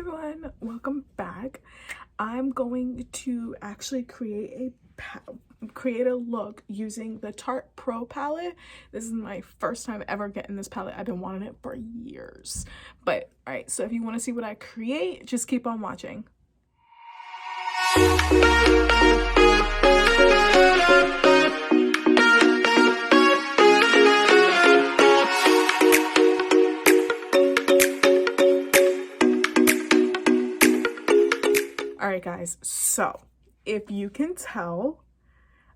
everyone, welcome back. I'm going to actually create a look using the Tarte Pro palette. This is my first time ever getting this palette. I've been wanting it for years. But all right, so if you want to see what I create, just keep on watching. Alright guys, so if you can tell,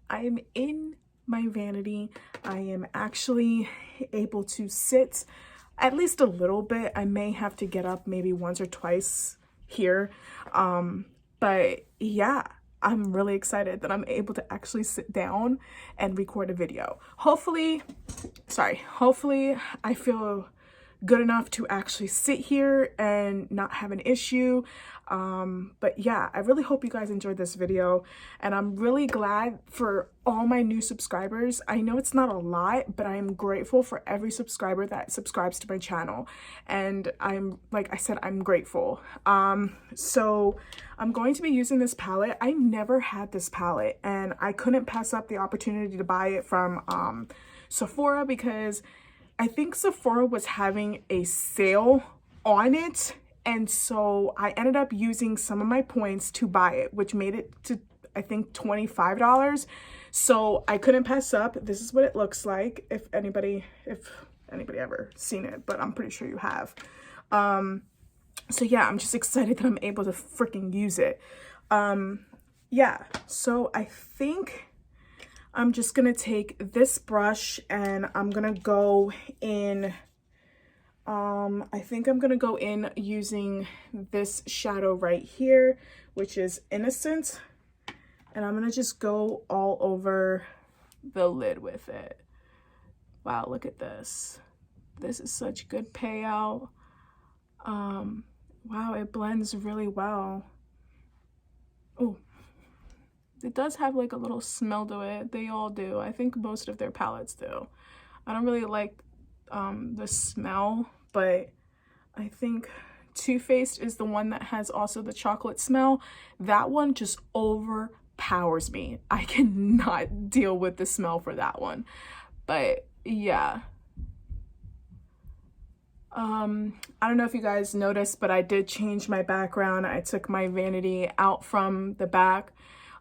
I am in my vanity. I am actually able to sit at least a little bit. I may have to get up maybe once or twice here. But yeah, I'm really excited that I'm able to actually sit down and record a video. Hopefully I feel good enough to actually sit here and not have an issue. But yeah, I really hope you guys enjoyed this video, and I'm really glad for all my new subscribers. I know it's not a lot, but I am grateful for every subscriber that subscribes to my channel, and like I said, I'm grateful. So I'm going to be using this palette. I never had this palette, and I couldn't pass up the opportunity to buy it from Sephora because I think Sephora was having a sale on it, and so I ended up using some of my points to buy it, which made it to, I think, $25. So I couldn't pass up. This is what it looks like, if anybody ever seen it, but I'm pretty sure you have. So yeah, I'm just excited that I'm able to freaking use it. Yeah, so I think I'm just gonna take this brush and I'm gonna go in, I think I'm gonna go in using this shadow right here, which is Innocent, and I'm gonna just go all over the lid with it. Wow, look at this. This is such good payout. Wow, it blends really well. Oh, it does have like a little smell to it. They all do. I think most of their palettes do. I don't really like the smell, but I think Toofaced is the one that has also the chocolate smell. That one just overpowers me. I cannot deal with the smell for that one. But yeah. I don't know if you guys noticed, but I did change my background. I took my vanity out from the back.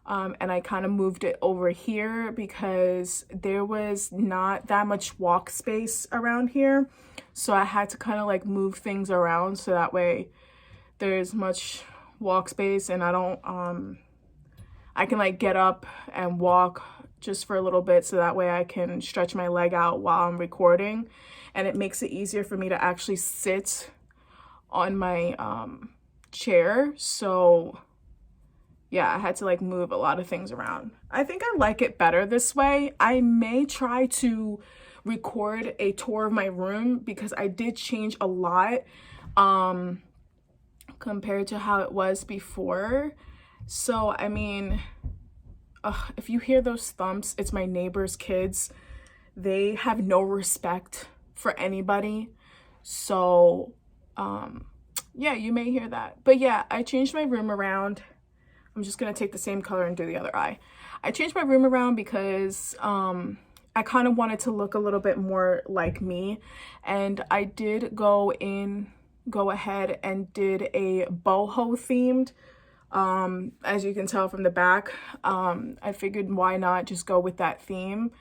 And I kind of moved it over here because there was not that much walk space around here. So I had to kind of like move things around so that way there's much walk space, and I don't, I can like get up and walk just for a little bit so that way I can stretch my leg out while I'm recording. And it makes it easier for me to actually sit on my chair. So yeah, I had to like move a lot of things around. I think I like it better this way. I may try to record a tour of my room because I did change a lot compared to how it was before. So, I mean, if you hear those thumps, it's my neighbor's kids. They have no respect for anybody. So, yeah, you may hear that. But yeah, I changed my room around. I'm just going to take the same color and do the other eye. I changed my room around because I kind of wanted to look a little bit more like me. And I did go ahead and did a boho themed. As you can tell from the back, I figured why not just go with that theme.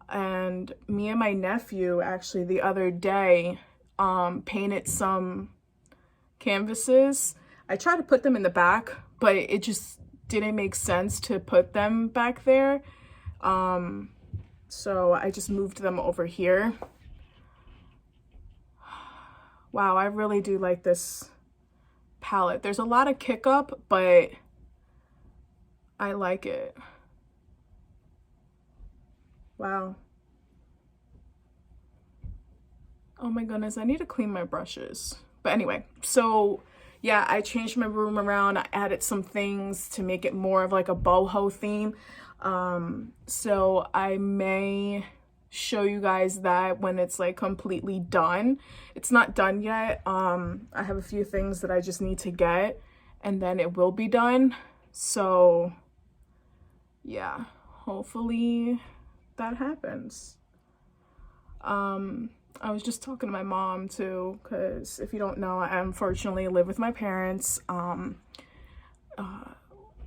And me and my nephew actually the other day painted some canvases. I tried to put them in the back, but it just didn't make sense to put them back there. So I just moved them over here. Wow, I really do like this palette. There's a lot of kick up, but I like it. Wow. Oh my goodness, I need to clean my brushes. But anyway, so yeah, I changed my room around. I added some things to make it more of like a boho theme. So I may show you guys that when it's like completely done. It's not done yet. I have a few things that I just need to get, and then it will be done. So yeah, hopefully that happens. I was just talking to my mom too, because if you don't know, I unfortunately live with my parents.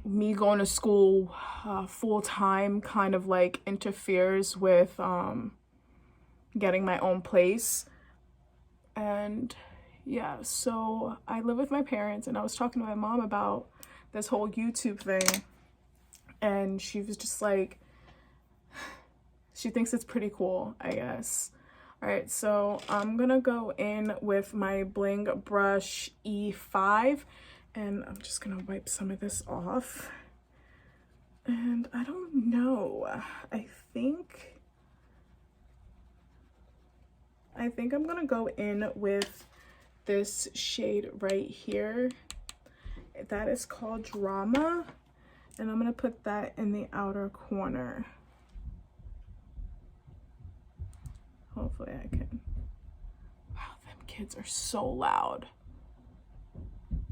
Me going to school full-time kind of like interferes with getting my own place. And yeah, so I live with my parents, and I was talking to my mom about this whole YouTube thing, and she was just like, she thinks it's pretty cool, I guess. All right, so I'm gonna go in with my Bling brush E5, and I'm just gonna wipe some of this off. And I don't know, I think I'm gonna go in with this shade right here. That is called Drama, and I'm gonna put that in the outer corner. Hopefully I can. Wow, them kids are so loud.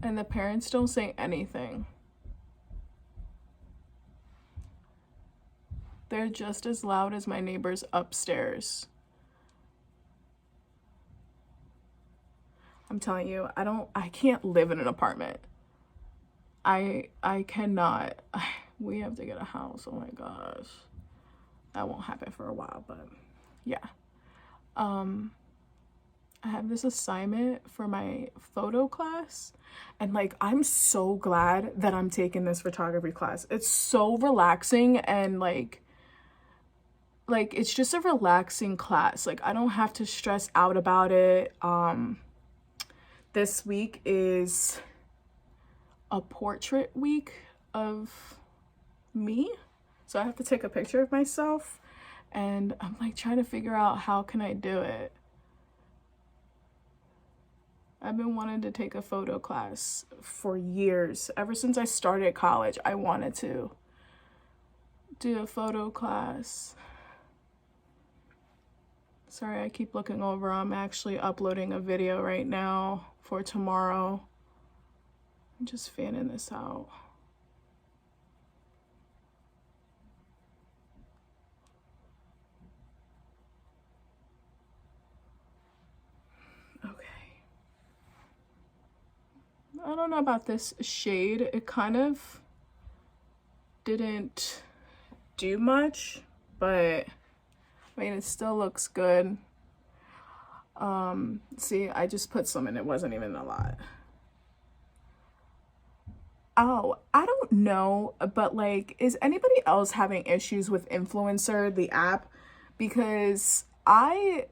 And the parents don't say anything. They're just as loud as my neighbors upstairs. I'm telling you, I can't live in an apartment. I cannot. We have to get a house. Oh my gosh. That won't happen for a while, but yeah. I have this assignment for my photo class, and like I'm so glad that I'm taking this photography class. It's so relaxing, and like it's just a relaxing class. Like I don't have to stress out about it. This week is a portrait week of me, so I have to take a picture of myself, and I'm like trying to figure out how can I do it. I've been wanting to take a photo class for years. Ever since I started college, I wanted to do a photo class. Sorry, I keep looking over. I'm actually uploading a video right now for tomorrow. I'm just fanning this out. I don't know about this shade. It kind of didn't do much, but I mean, it still looks good. See, I just put some in. It wasn't even a lot. Oh, I don't know, but like, is anybody else having issues with Influencer, the app? Because I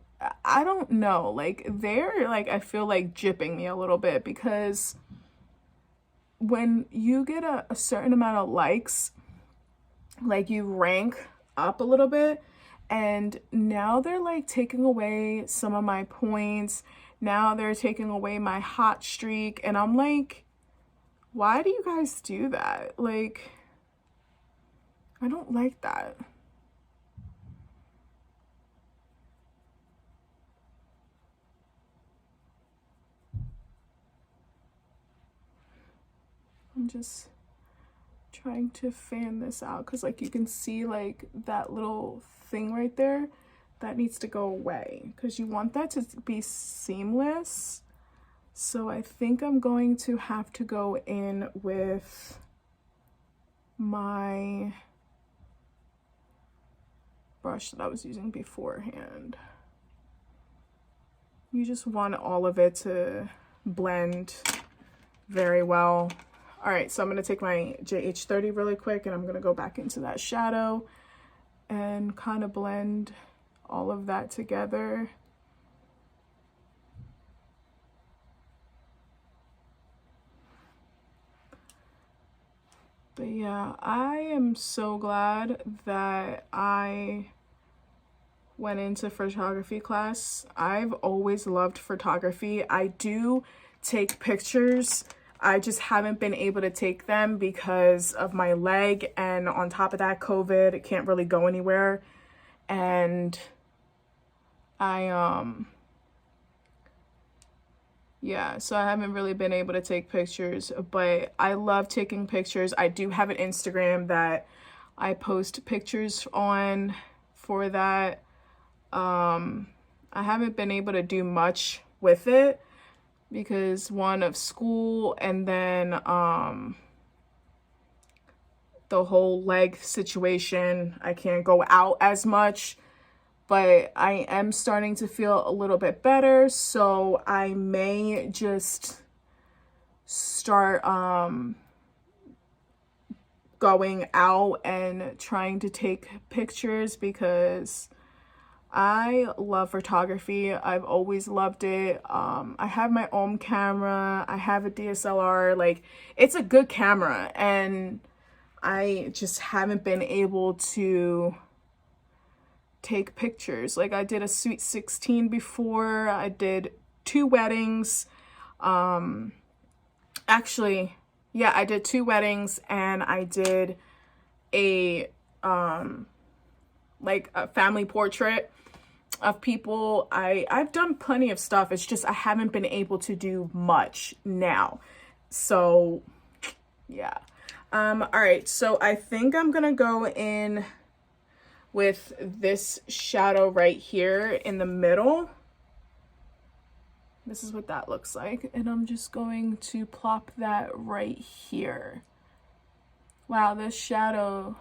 don't know, like they're like, I feel like gypping me a little bit, because when you get a certain amount of likes, like you rank up a little bit, and now they're like taking away some of my points. Now they're taking away my hot streak, and I'm like, why do you guys do that? Like, I don't like that. I'm just trying to fan this out, because like you can see like that little thing right there, that needs to go away, because you want that to be seamless. So I think I'm going to have to go in with my brush that I was using beforehand. You just want all of it to blend very well. All right, so I'm gonna take my JH30 really quick, and I'm gonna go back into that shadow and kind of blend all of that together. But yeah, I am so glad that I went into photography class. I've always loved photography. I do take pictures. I just haven't been able to take them because of my leg, and on top of that, COVID, I can't really go anywhere. And Yeah, so I haven't really been able to take pictures, but I love taking pictures. I do have an Instagram that I post pictures on for that. I haven't been able to do much with it because one of school, and then the whole leg situation. I can't go out as much, but I am starting to feel a little bit better, so I may just start going out and trying to take pictures because I love photography. I've always loved it. I have my own camera. I have a DSLR. Like, it's a good camera, and I just haven't been able to take pictures. Like, I did a Sweet 16 before. I did 2 weddings. Actually, yeah, I did 2 weddings, and I did a like a family portrait of people. I've done plenty of stuff. It's just I haven't been able to do much now. So yeah. All right, so I think I'm gonna go in with this shadow right here in the middle. This is what that looks like, and I'm just going to plop that right here. Wow, these shadows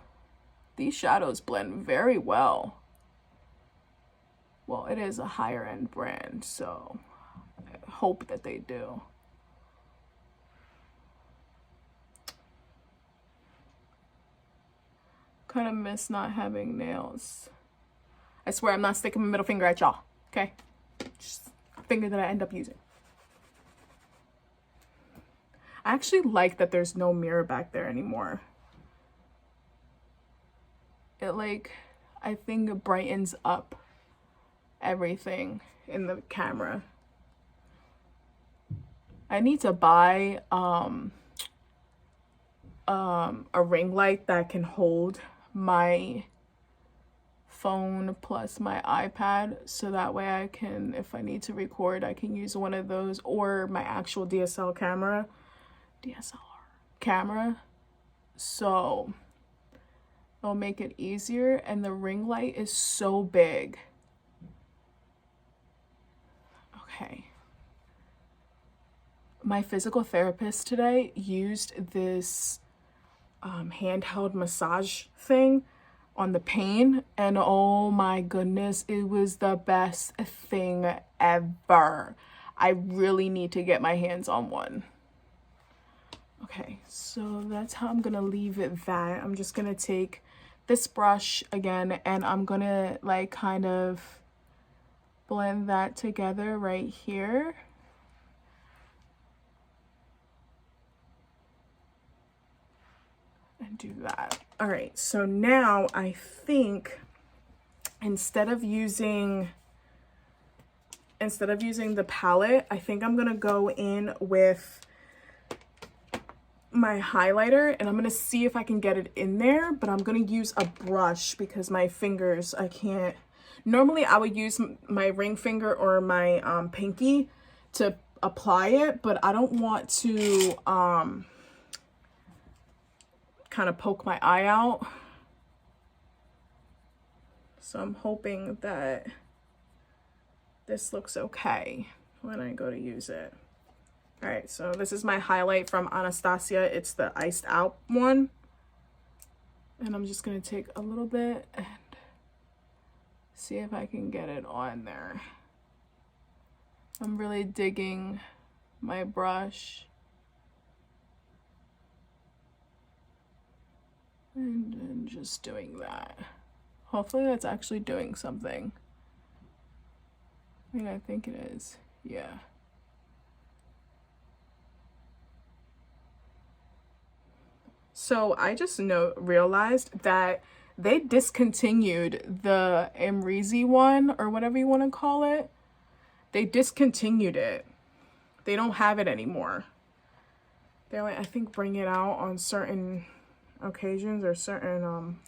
blend very well. Well, it is a higher end brand, so I hope that they do. Kind of miss not having nails. I swear I'm not sticking my middle finger at y'all, okay? Just a finger that I end up using. I actually like that there's no mirror back there anymore. It, like, I think it brightens up everything in the camera. I need to buy a ring light that can hold my phone plus my iPad, so that way I can, if I need to record, I can use one of those, or my actual DSLR camera, so it'll make it easier. And the ring light is so big. Okay, my physical therapist today used this handheld massage thing on the pain, and oh my goodness, it was the best thing ever. I really need to get my hands on one. Okay, so that's how I'm gonna leave it that. I'm just gonna take this brush again, and I'm gonna like kind of blend that together right here. And do that. All right, so now I think instead of using the palette, I think I'm gonna go in with my highlighter, and I'm gonna see if I can get it in there, but I'm gonna use a brush because my fingers, I can't. Normally I would use my ring finger or my pinky to apply it, but I don't want to kind of poke my eye out. So I'm hoping that this looks okay when I go to use it. All right, so this is my highlight from Anastasia. It's the iced out one. And I'm just gonna take a little bit and see if I can get it on there. I'm really digging my brush. And then just doing that. Hopefully that's actually doing something. I mean, I think it is. Yeah. So I just realized that they discontinued the NMarie one, or whatever you want to call it. They discontinued it. They don't have it anymore. They're like, I think, bring it out on certain occasions or certain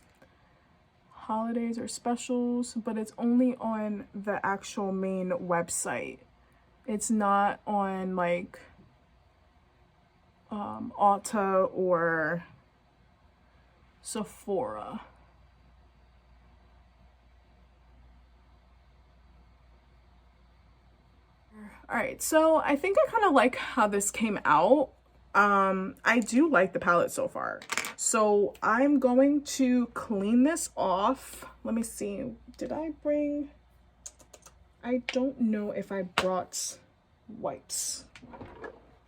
holidays or specials, but it's only on the actual main website. It's not on like Ulta or Sephora. All right, so I think I kind of like how this came out. I do like the palette so far. So I'm going to clean this off. Let me see. Did I bring... I don't know if I brought wipes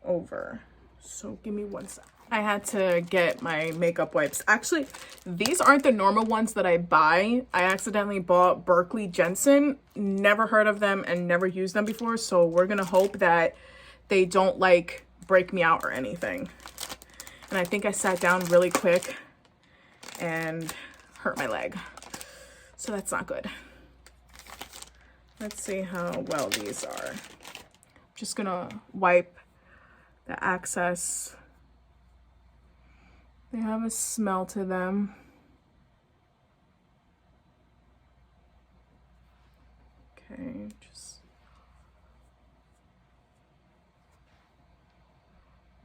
over. So give me one sec. I had to get my makeup wipes. Actually, these aren't the normal ones that I buy. I accidentally bought Berkeley Jensen. Never heard of them and never used them before. So we're gonna hope that they don't like break me out or anything. And I think I sat down really quick and hurt my leg. So that's not good. Let's see how well these are. I'm just gonna wipe the excess. They have a smell to them. Okay, just...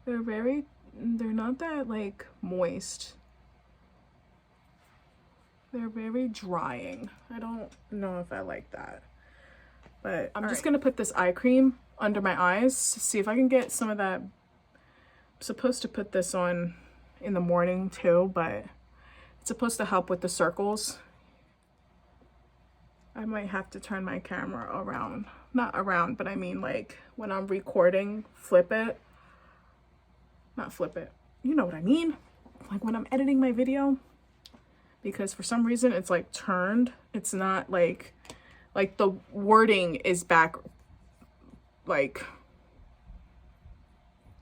They're not that like moist. They're very drying. I don't know if I like that. But I'm just gonna put this eye cream under my eyes to see if I can get some of that. I'm supposed to put this on in the morning too, but it's supposed to help with the circles. I might have to turn my camera around. Not around, but I mean like when I'm recording, flip it. Not flip it. You know what I mean? Like when I'm editing my video. Because for some reason it's like turned. It's not like the wording is back like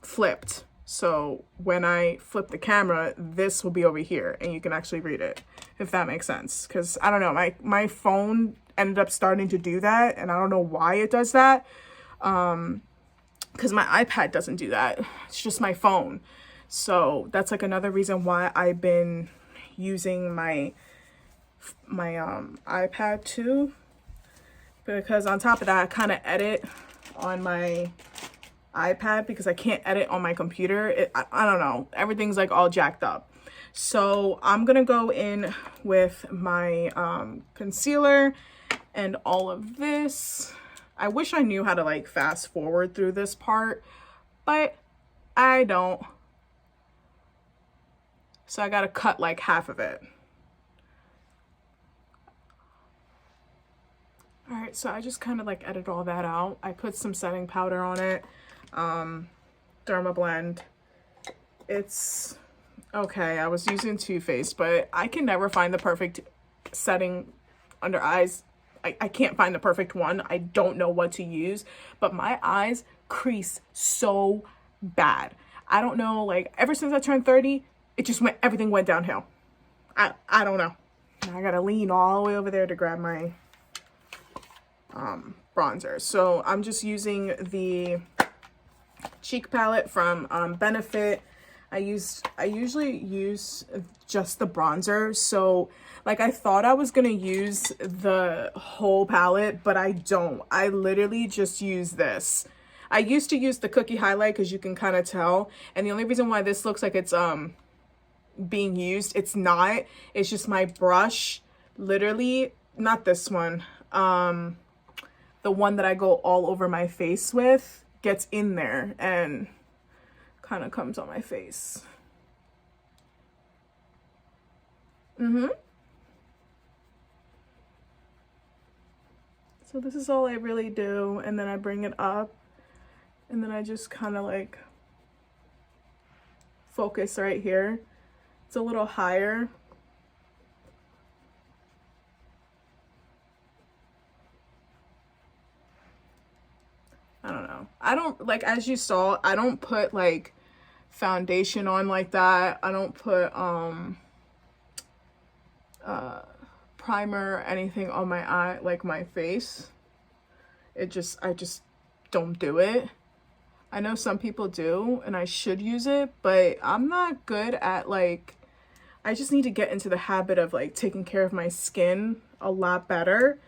flipped. So when I flip the camera, this will be over here and you can actually read it, if that makes sense. Because I don't know, my phone ended up starting to do that and I don't know why it does that. Because my iPad doesn't do that. It's just my phone. So that's like another reason why I've been using my iPad too. Because on top of that, I kind of edit on my iPad because I can't edit on my computer. I don't know, everything's like all jacked up. So I'm gonna go in with my concealer and all of this. I wish I knew how to like fast forward through this part, but I don't. So I gotta cut like half of it. All right, so I just kind of like edit all that out. I put some setting powder on it. Derma Blend. It's okay. I was using Toofaced, but I can never find the perfect setting under eyes. I can't find the perfect one. I don't know what to use, but my eyes crease so bad. I don't know, like ever since I turned 30, it just went, everything went downhill. I don't know. I gotta lean all the way over there to grab my bronzer. So I'm just using the cheek palette from Benefit. I usually use just the bronzer. So like I thought I was gonna use the whole palette, but I don't. I literally just use this. I used to use the cookie highlight because you can kind of tell. And the only reason why this looks like it's being used, it's not. It's just my brush, literally, not this one. The one that I go all over my face with gets in there and kind of comes on my face. So this is all I really do, and then I bring it up and then I just kind of like focus right here. It's a little higher. I don't know. I don't, like, as you saw, I don't put like foundation on like that. I don't put primer or anything on my eye, like my face. I just don't do it. I know some people do and I should use it, but I'm not good at like I just need to get into the habit of like taking care of my skin a lot better.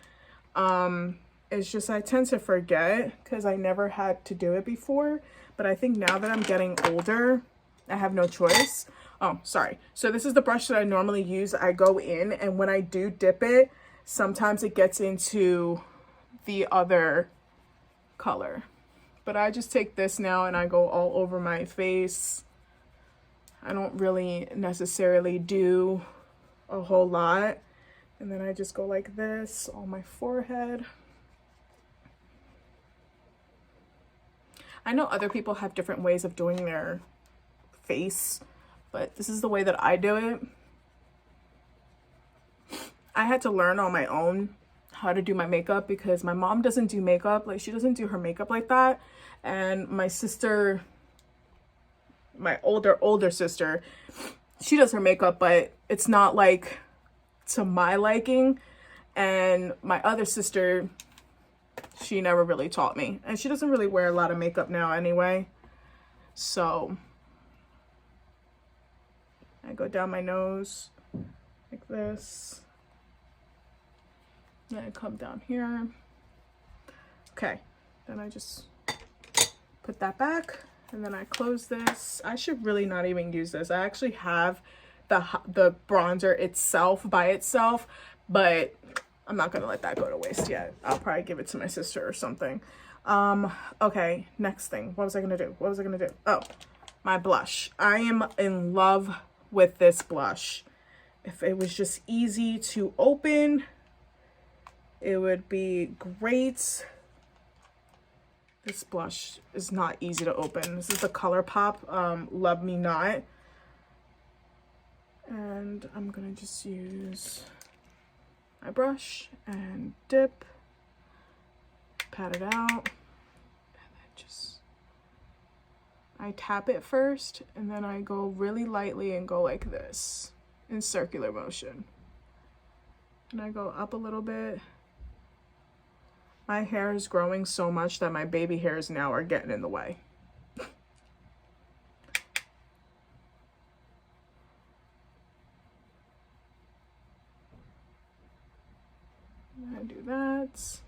It's just I tend to forget because I never had to do it before. But I think now that I'm getting older, I have no choice. Oh, sorry. So this is the brush that I normally use. I go in, and when I do dip it, sometimes it gets into the other color. But I just take this now and I go all over my face. I don't really necessarily do a whole lot. And then I just go like this on my forehead. I know other people have different ways of doing their face, but this is the way that I do it. I had to learn on my own how to do my makeup because my mom doesn't do makeup. Like, she doesn't do her makeup like that. And my sister, my older sister, she does her makeup, but it's not like to my liking. And my other sister, she never really taught me, and she doesn't really wear a lot of makeup now anyway. So I go down my nose like this, then I come down here. Okay, then I just put that back, and then I close this. I should really not even use this. I actually have the bronzer itself by itself, but I'm not gonna let that go to waste yet. I'll probably give it to my sister or something. Okay, next thing. What was I gonna do? Oh, my blush. I am in love with this blush. If it was just easy to open, it would be great. This blush is not easy to open. This is the Colourpop LUB Me Not. And I'm gonna just use my brush and dip, pat it out, and then just, I tap it first, and then I go really lightly and go like this in circular motion. And I go up a little bit. My hair is growing so much that my baby hairs now are getting in the way. I do that.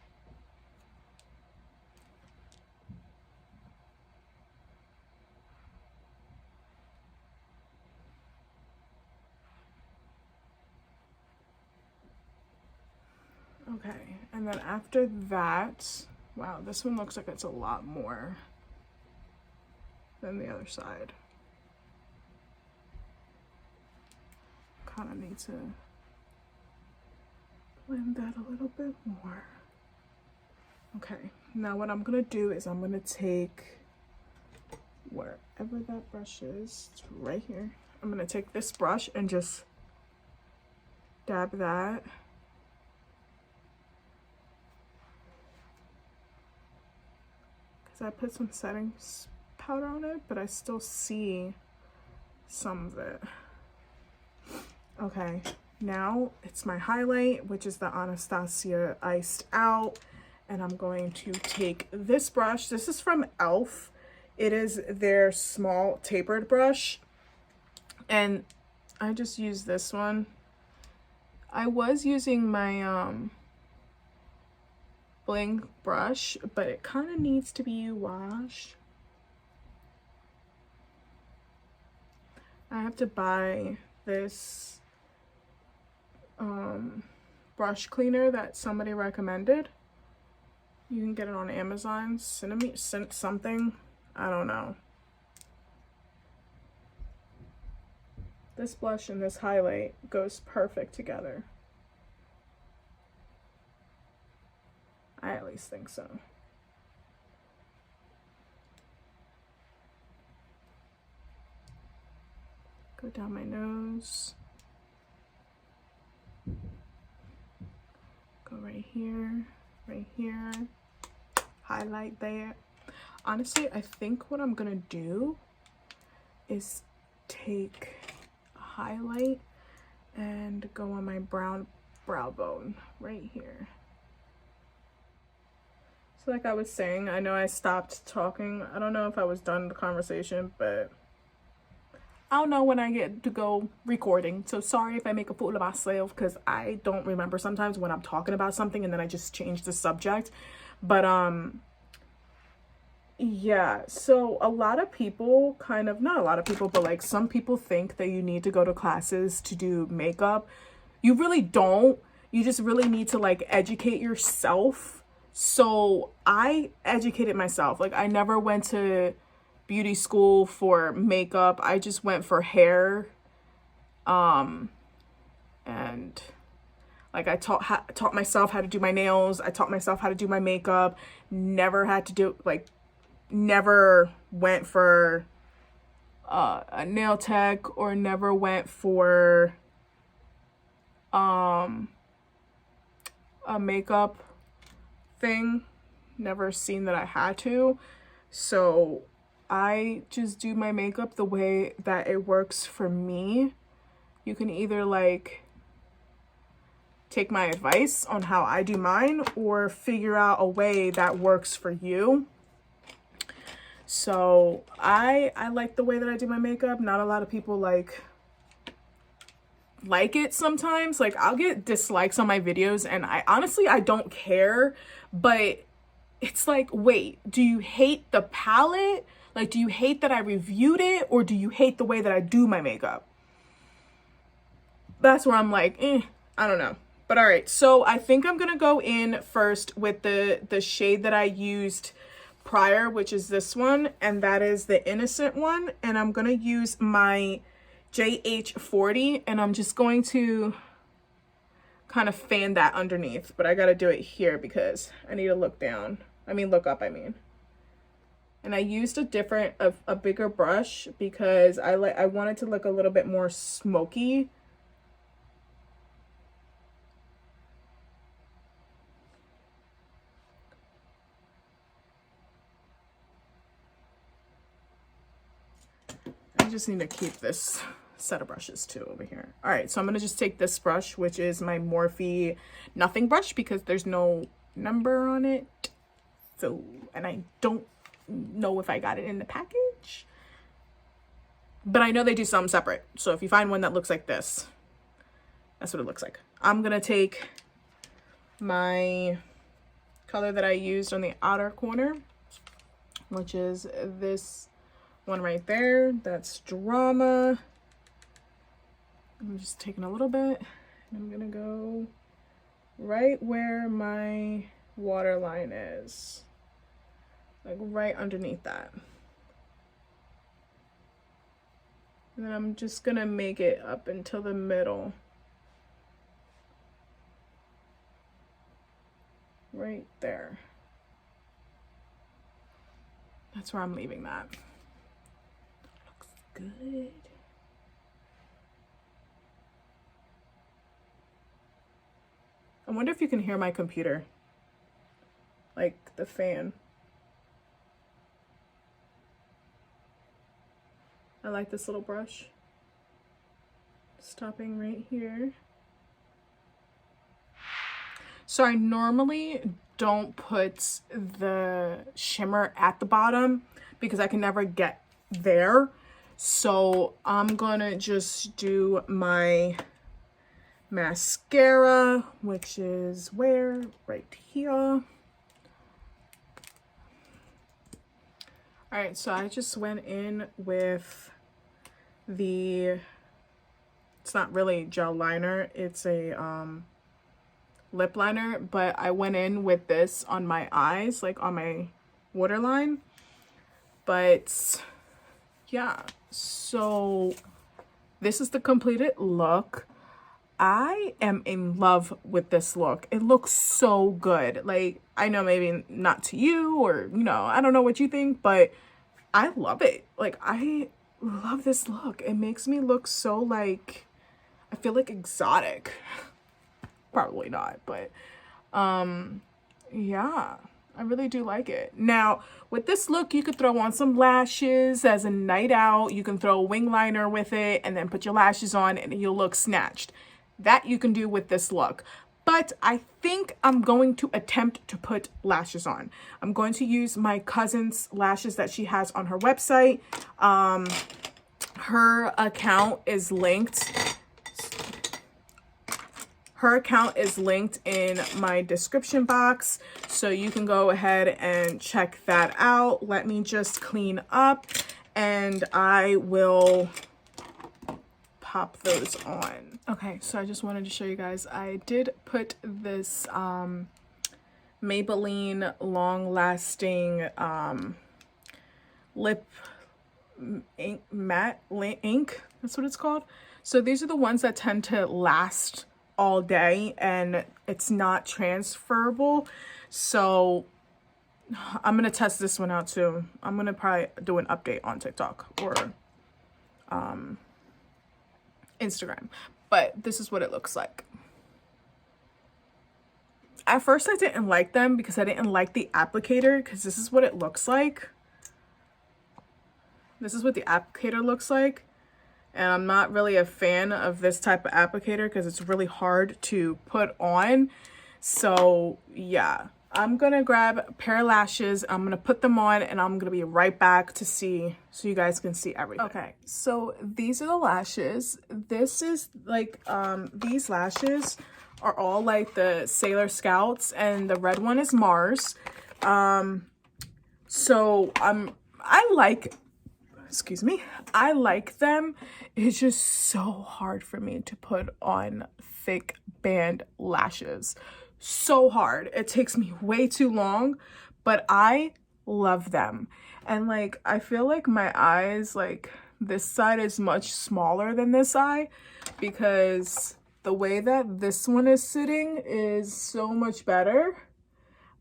Okay, and then after that, wow, this one looks like it's a lot more than the other side. Kind of need to blend that a little bit more. Okay, now what I'm gonna do is I'm gonna take wherever that brush is, it's right here. I'm gonna take this brush and just dab that. Because I put some setting powder on it, but I still see some of it. Okay, now it's my highlight, which is the Anastasia Iced Out. And I'm going to take this brush. This is from e.l.f. It is their small tapered brush. And I just use this one. I was using my Bling brush, but it kind of needs to be washed. I have to buy this brush cleaner that somebody recommended. You can get it on Amazon, something, I don't know. This blush and this highlight goes perfect together. I at least think so. Go down my nose. Go right here, right here. Highlight there. Honestly, I think what I'm gonna do is take a highlight and go on my brow bone right here. So like I was saying, I know I stopped talking. I don't know if I was done the conversation, but I'll know when I get to go recording. So sorry if I make a fool of myself, because I don't remember sometimes when I'm talking about something and then I just change the subject. But yeah, so a lot of people kind of, not a lot of people, but like some people think that you need to go to classes to do makeup. You really don't. You just really need to like educate yourself. So I educated myself. Like I never went to beauty school for makeup. I just went for hair. And like I taught myself how to do my nails. I taught myself how to do my makeup. Never had to do, like, never went for a nail tech, or never went for a makeup thing. Never seen that I had to. So I just do my makeup the way that it works for me. You can either like take my advice on how I do mine, or figure out a way that works for you. So I like the way that I do my makeup. Not a lot of people like it sometimes. Like I'll get dislikes on my videos and I honestly don't care, but it's like, wait, do you hate the palette? Like, do you hate that I reviewed it, or do you hate the way that I do my makeup? That's where I'm like, I don't know. But all right, so I think I'm gonna go in first with the shade that I used prior, which is this one, and that is the Innocent one. And I'm gonna use my JH40, and I'm just going to kind of fan that underneath, but I gotta do it here because I need to look down. I mean, look up, I mean. And I used a bigger brush because I wanted to look a little bit more smoky. I just need to keep this set of brushes too over here. All right, so I'm gonna just take this brush, which is my Morphe Nothing brush, because there's no number on it. So, and I don't know if I got it in the package, but I know they do some separate. So if you find one that looks like this, that's what it looks like. I'm gonna take my color that I used on the outer corner, which is this one right there. That's Drama. I'm just taking a little bit, and I'm gonna go right where my waterline is, like right underneath that. And then I'm just gonna make it up until the middle, right there. That's where I'm leaving that. Looks good. I wonder if you can hear my computer, like the fan. I like this little brush. Stopping right here. So I normally don't put the shimmer at the bottom because I can never get there. So I'm gonna just do my mascara, which is where? Right here. All right, so I just went in with the, it's not really gel liner, it's a lip liner, but I went in with this on my eyes, like on my waterline. But yeah, so this is the completed look. I am in love with this look. It looks so good. Like, I know maybe not to you, or, you know, I don't know what you think, but I love it. Like, I love this look. It makes me look so, like, I feel like exotic. Probably not, but yeah, I really do like it. Now, with this look, you could throw on some lashes as a night out. You can throw a wing liner with it and then put your lashes on and you'll look snatched. That you can do with this look. But I think I'm going to attempt to put lashes on. I'm going to use my cousin's lashes that she has on her website. her account is linked. Her account is linked in my description box, so you can go ahead and check that out. Let me just clean up and I will pop those on. Okay, so I just wanted to show you guys, I did put this Maybelline long lasting lip matte ink, that's what it's called. So these are the ones that tend to last all day and it's not transferable, so I'm gonna test this one out too. I'm gonna probably do an update on TikTok or Instagram, but this is what it looks like. At first I didn't like them because I didn't like the applicator, because this is what it looks like. This is what the applicator looks like. And I'm not really a fan of this type of applicator because it's really hard to put on. So yeah, I'm gonna grab a pair of lashes, I'm gonna put them on, and I'm gonna be right back to see, so you guys can see everything. Okay, so these are the lashes. This is like, these lashes are all like the Sailor Scouts, and the red one is Mars. So excuse me, I like them. It's just so hard for me to put on thick band lashes. So hard. It takes me way too long, but I love them. And like, I feel like my eyes, like this side is much smaller than this eye because the way that this one is sitting is so much better.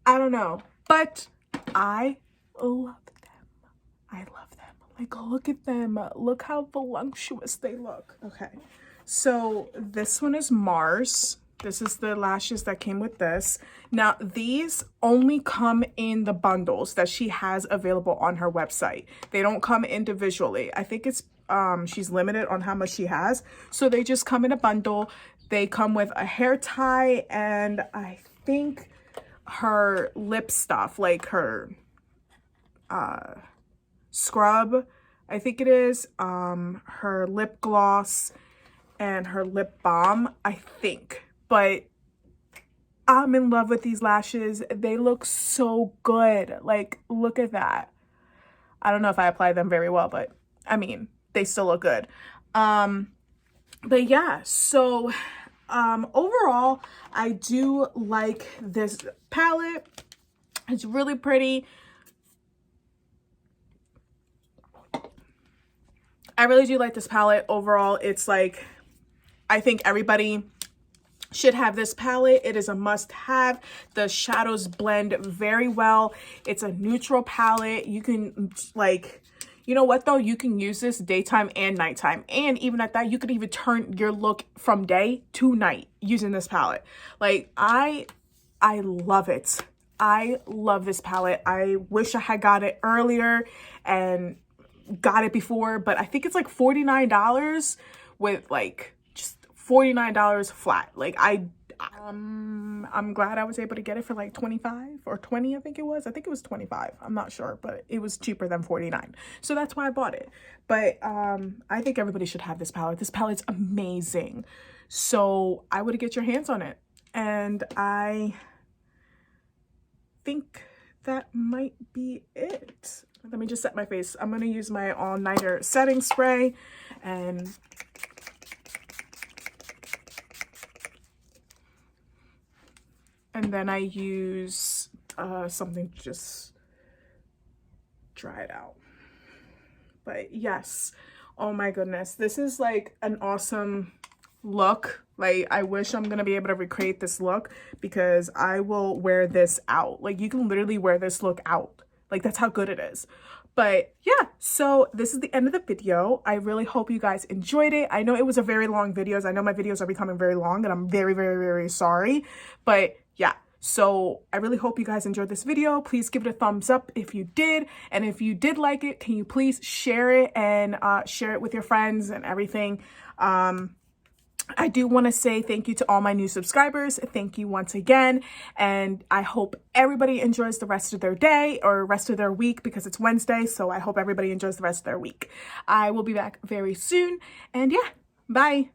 I don't know, but I love them. I love them. Like, look at them. Look how voluptuous they look. Okay, so this one is Mars. This is the lashes that came with this. Now, these only come in the bundles that she has available on her website. They don't come individually. I think it's, she's limited on how much she has. So they just come in a bundle. They come with a hair tie and I think her lip stuff, like her scrub, I think it is, her lip gloss and her lip balm, I think. But I'm in love with these lashes. They look so good. Like, look at that. I don't know if I applied them very well, but I mean, they still look good. But yeah, so overall, I do like this palette. It's really pretty. I really do like this palette. Overall, it's like, I think everybody should have this palette. It is a must-have. The shadows blend very well. It's a neutral palette. You can, like, you know what though? You can use this daytime and nighttime. And even at that, you could even turn your look from day to night using this palette. Like, I love it. I love this palette. I wish I had got it earlier and got it before, but I think it's like $49 with like just $49 flat. Like, I'm glad I was able to get it for like 25 or 20. I think it was 25. I'm not sure, but it was cheaper than 49. So that's why I bought it. But I think everybody should have this palette. This palette's amazing. So I would get your hands on it. And I think that might be it. Let me just set my face. I'm going to use my all-nighter setting spray and then I use something to just dry it out. But yes, oh my goodness, this is like an awesome look. Like, I wish I'm gonna be able to recreate this look because I will wear this out. Like, you can literally wear this look out. Like, that's how good it is. But yeah, so this is the end of the video. I really hope you guys enjoyed it. I know it was a very long video. I know my videos are becoming very long and I'm very, very, very sorry. But yeah, so I really hope you guys enjoyed this video. Please give it a thumbs up if you did. And if you did like it, can you please share it and share it with your friends and everything. I do want to say thank you to all my new subscribers. Thank you once again. And I hope everybody enjoys the rest of their day or rest of their week, because it's Wednesday. So I hope everybody enjoys the rest of their week. I will be back very soon. And yeah, bye.